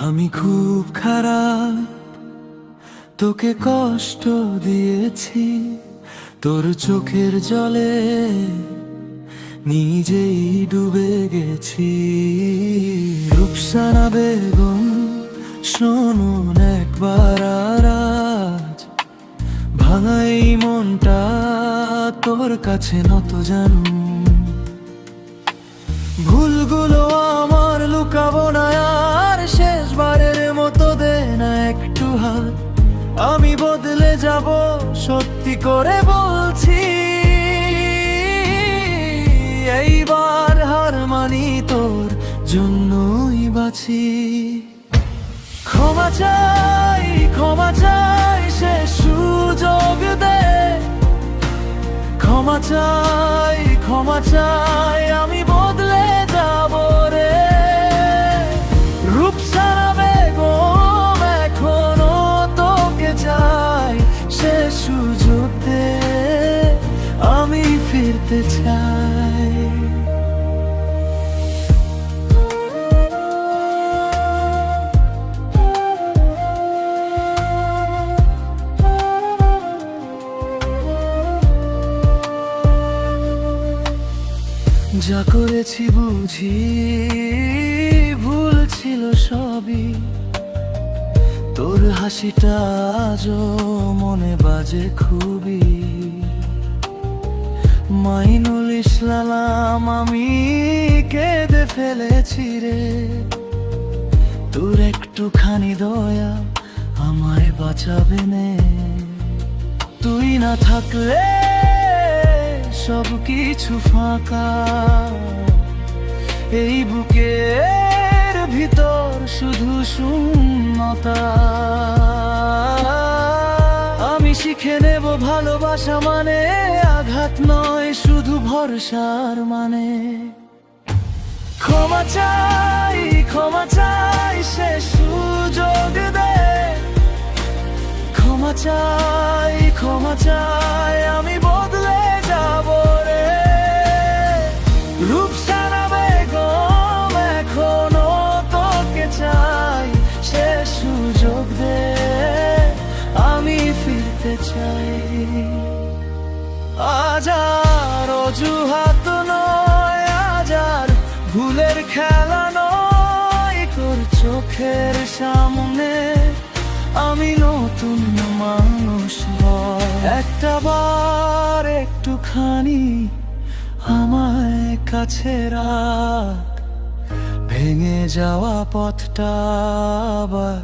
আমি খুব খারাপ, তোকে কষ্ট দিয়েছি। তোর চোখের জলে নিজেই ডুবে গেছি। রূপসানা বেগম, শুনুন একবার আজ, ভাঙা এই মনটা তোর কাছে নত জানুন। ভুলগুলো আমার লুকাবো না আর, শেষবারের মতো দে না একটু হাত। আমি বদলে যাব, সত্যি করে বলছি। এইবার হার মানি, তোর জন্যই বাঁচি। ক্ষমা চাই, ক্ষমা চাই, শেষ সুযোগ দে। ক্ষমা চাই, ক্ষমা চাই, আমি বদলে যাব রে। রূপসানা বেগম, এখনো তোকে চাই। শেষ সুযোগ দে, আমি ফিরতে চাই। যা করেছি বুঝি ভুল ছিল সবই। তোর হাসিটা আজও মনে বাজে খুবই। মাইনুল ইসলাম, আমি কেঁদে ফেলেছি রে। তোর একটুখানি দয়া আমায় বাঁচাবে নে। তুই না থাকলে সব কিছু ফাঁকা। এই বুকের ভিতর শুধু শূন্যতা। আমি শিখে নেব ভালোবাসা মানে আঘাত নয়, শুধু ভরসার মানে। ক্ষমা চাই, ক্ষমা চাই, শেষ সুযোগ দে। ক্ষমা চাই, ক্ষমা চাই, আমি বদলে যাব রে। রূপসানা বেগম, এখনো তোকে চাই। শেষ সুযোগ দে, আমি ফিরতে চাই। আজ আর অজুহাত নয়, আজ আর ভুলের খেলা নয়। তোর চোখের সামনে আমি নতুন মানুষ হই। একটা বার একটুখানি আমায় কাছে রাখ। ভেঙে যাওয়া পথটা আবার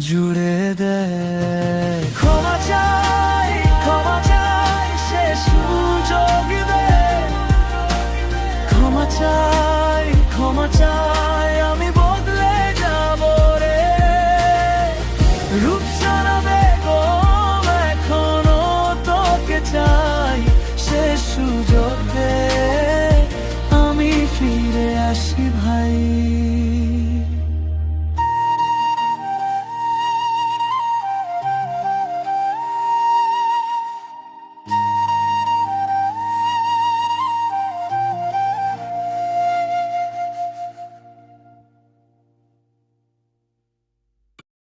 জুড়ে দে।